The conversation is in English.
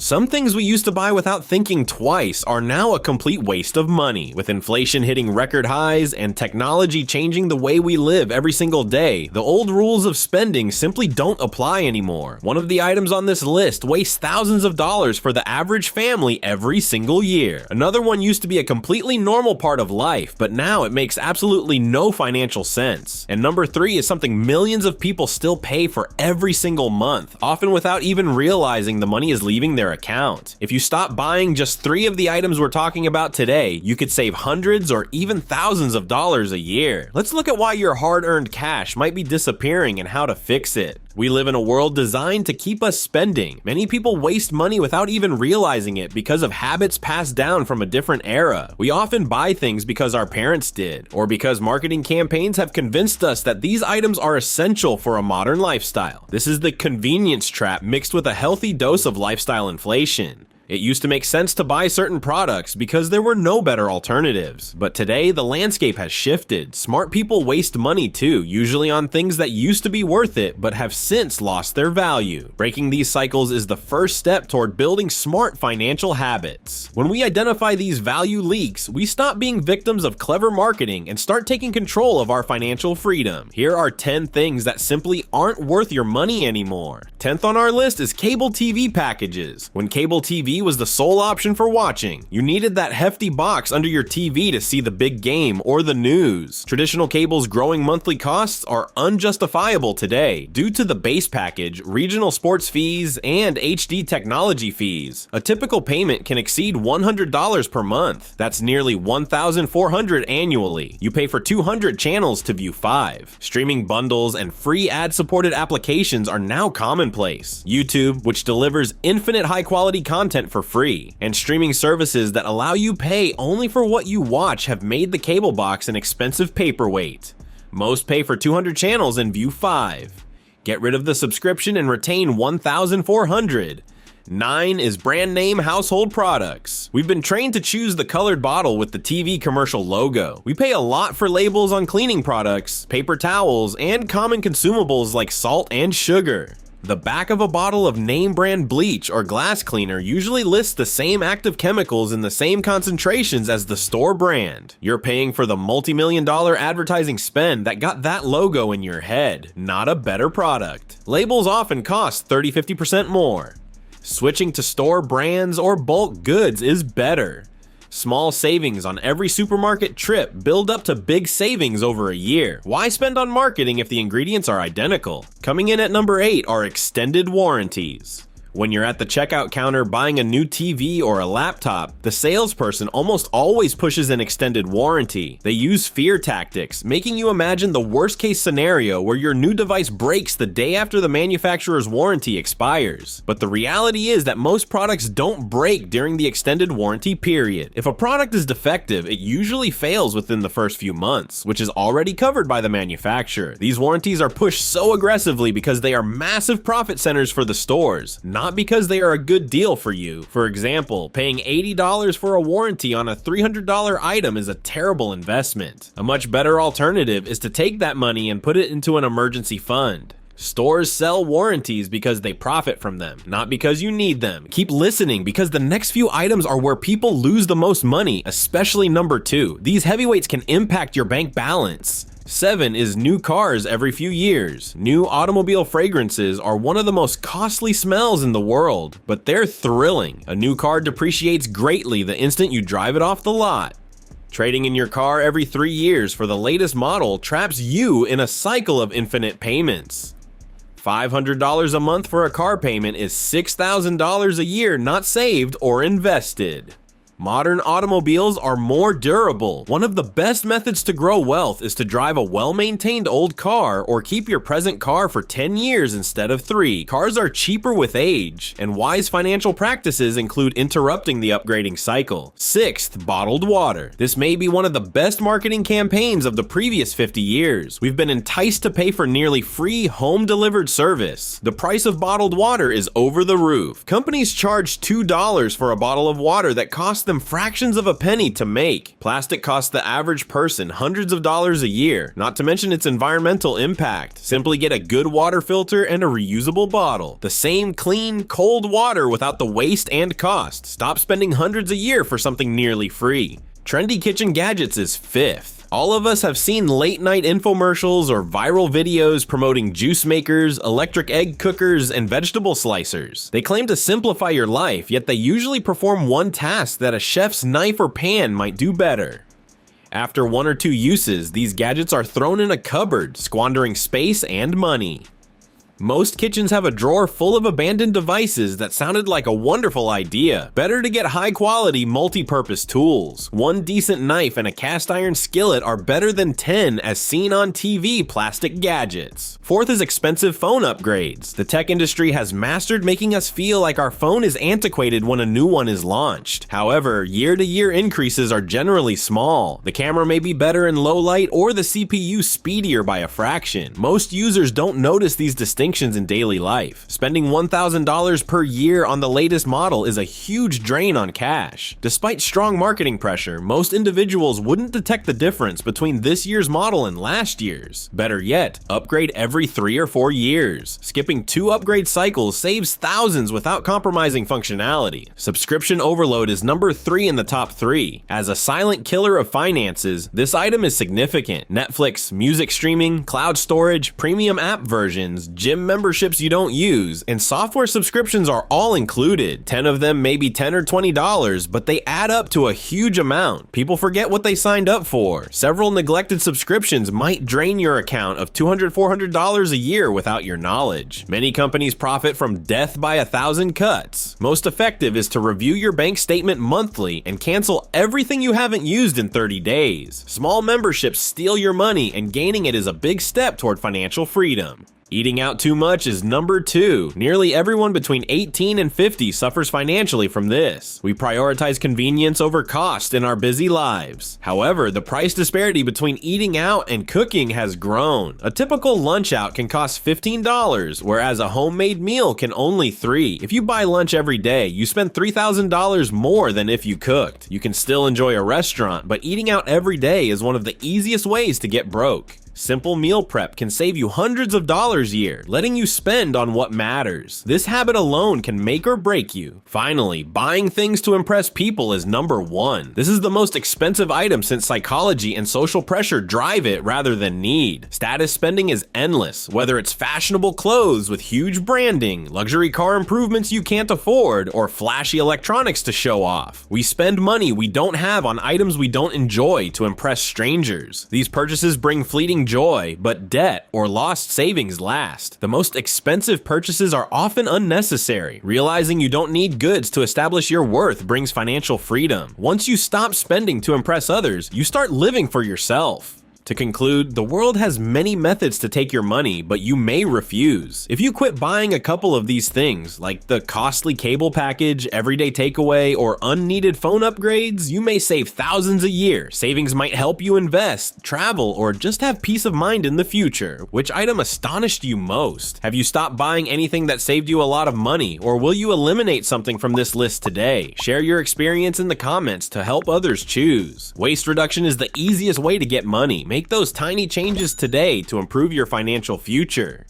Some things we used to buy without thinking twice are now a complete waste of money. With inflation hitting record highs and technology changing the way we live every single day, the old rules of spending simply don't apply anymore. One of the items on this list wastes thousands of dollars for the average family every single year. Another one used to be a completely normal part of life, but now it makes absolutely no financial sense. And number 3 is something millions of people still pay for every single month, often without even realizing the money is leaving their account. If you stop buying just 3 of the items we're talking about today, you could save hundreds or even thousands of dollars a year. Let's look at why your hard-earned cash might be disappearing and how to fix it. We live in a world designed to keep us spending. Many people waste money without even realizing it because of habits passed down from a different era. We often buy things because our parents did, or because marketing campaigns have convinced us that these items are essential for a modern lifestyle. This is the convenience trap mixed with a healthy dose of lifestyle inflation. It used to make sense to buy certain products because there were no better alternatives. But today, the landscape has shifted. Smart people waste money too, usually on things that used to be worth it but have since lost their value. Breaking these cycles is the first step toward building smart financial habits. When we identify these value leaks, we stop being victims of clever marketing and start taking control of our financial freedom. Here are 10 things that simply aren't worth your money anymore. 10th on our list is cable TV packages. When cable TV was the sole option for watching, you needed that hefty box under your TV to see the big game or the news. Traditional cable's growing monthly costs are unjustifiable today due to the base package, regional sports fees, and HD technology fees. A typical payment can exceed $100 per month. That's nearly $1,400 annually. You pay for 200 channels to view 5. Streaming bundles and free ad-supported applications are now commonplace. YouTube, which delivers infinite high-quality content for free, and streaming services that allow you pay only for what you watch have made the cable box an expensive paperweight. Most pay for 200 channels and view 5. Get rid of the subscription and retain $1,400. 9 is brand name household products. We've been trained to choose the colored bottle with the TV commercial logo. We pay a lot for labels on cleaning products, paper towels, and common consumables like salt and sugar. The back of a bottle of name brand bleach or glass cleaner usually lists the same active chemicals in the same concentrations as the store brand. You're paying for the multi-million-dollar advertising spend that got that logo in your head, not a better product. Labels often cost 30-50% more. Switching to store brands or bulk goods is better. Small savings on every supermarket trip build up to big savings over a year. Why spend on marketing if the ingredients are identical? Coming in at number 8 are extended warranties. When you're at the checkout counter buying a new TV or a laptop, the salesperson almost always pushes an extended warranty. They use fear tactics, making you imagine the worst case scenario where your new device breaks the day after the manufacturer's warranty expires. But the reality is that most products don't break during the extended warranty period. If a product is defective, it usually fails within the first few months, which is already covered by the manufacturer. These warranties are pushed so aggressively because they are massive profit centers for the stores, not because they are a good deal for you. For example, paying $80 for a warranty on a $300 item is a terrible investment. A much better alternative is to take that money and put it into an emergency fund. Stores sell warranties because they profit from them, not because you need them. Keep listening because the next few items are where people lose the most money, especially number 2. These heavyweights can impact your bank balance. 7 is new cars every few years. New automobile fragrances are one of the most costly smells in the world, but they're thrilling. A new car depreciates greatly the instant you drive it off the lot. Trading in your car every 3 years for the latest model traps you in a cycle of infinite payments. $500 a month for a car payment is $6,000 a year not saved or invested. Modern automobiles are more durable. One of the best methods to grow wealth is to drive a well-maintained old car or keep your present car for 10 years instead of 3. Cars are cheaper with age, and wise financial practices include interrupting the upgrading cycle. 6th, bottled water. This may be one of the best marketing campaigns of the previous 50 years. We've been enticed to pay for nearly free home-delivered service. The price of bottled water is over the roof. Companies charge $2 for a bottle of water that costs them fractions of a penny to make. Plastic costs the average person hundreds of dollars a year, not to mention its environmental impact. Simply get a good water filter and a reusable bottle. The same clean, cold water without the waste and cost. Stop spending hundreds a year for something nearly free. Trendy kitchen gadgets is fifth. All of us have seen late-night infomercials or viral videos promoting juice makers, electric egg cookers, and vegetable slicers. They claim to simplify your life, yet they usually perform one task that a chef's knife or pan might do better. After 1 or 2 uses, these gadgets are thrown in a cupboard, squandering space and money. Most kitchens have a drawer full of abandoned devices that sounded like a wonderful idea. Better to get high-quality, multi-purpose tools. One decent knife and a cast iron skillet are better than 10 as seen on TV plastic gadgets. Fourth is expensive phone upgrades. The tech industry has mastered making us feel like our phone is antiquated when a new one is launched. However, year-to-year increases are generally small. The camera may be better in low light or the CPU speedier by a fraction. Most users don't notice these distinctions in daily life. Spending $1,000 per year on the latest model is a huge drain on cash. Despite strong marketing pressure, most individuals wouldn't detect the difference between this year's model and last year's. Better yet, upgrade every 3 or 4 years. Skipping 2 upgrade cycles saves thousands without compromising functionality. Subscription overload is number 3 in the top 3. As a silent killer of finances, this item is significant. Netflix, music streaming, cloud storage, premium app versions, gym memberships you don't use, and software subscriptions are all included. 10 of them may be $10 or $20, but they add up to a huge amount. People forget what they signed up for. Several neglected subscriptions might drain your account of $200, $400 a year without your knowledge. Many companies profit from death by 1,000 cuts. Most effective is to review your bank statement monthly and cancel everything you haven't used in 30 days. Small memberships steal your money, and gaining it is a big step toward financial freedom. Eating out too much is number 2. Nearly everyone between 18 and 50 suffers financially from this. We prioritize convenience over cost in our busy lives. However, the price disparity between eating out and cooking has grown. A typical lunch out can cost $15, whereas a homemade meal can only $3. If you buy lunch every day, you spend $3,000 more than if you cooked. You can still enjoy a restaurant, but eating out every day is one of the easiest ways to get broke. Simple meal prep can save you hundreds of dollars a year, letting you spend on what matters. This habit alone can make or break you. Finally, buying things to impress people is number 1. This is the most expensive item since psychology and social pressure drive it rather than need. Status spending is endless, whether it's fashionable clothes with huge branding, luxury car improvements you can't afford, or flashy electronics to show off. We spend money we don't have on items we don't enjoy to impress strangers. These purchases bring fleeting joy, but debt or lost savings last. The most expensive purchases are often unnecessary. Realizing you don't need goods to establish your worth brings financial freedom. Once you stop spending to impress others, you start living for yourself. To conclude, the world has many methods to take your money, but you may refuse. If you quit buying a couple of these things, like the costly cable package, everyday takeaway, or unneeded phone upgrades, you may save thousands a year. Savings might help you invest, travel, or just have peace of mind in the future. Which item astonished you most? Have you stopped buying anything that saved you a lot of money, or will you eliminate something from this list today? Share your experience in the comments to help others choose. Waste reduction is the easiest way to get money. Make those tiny changes today to improve your financial future.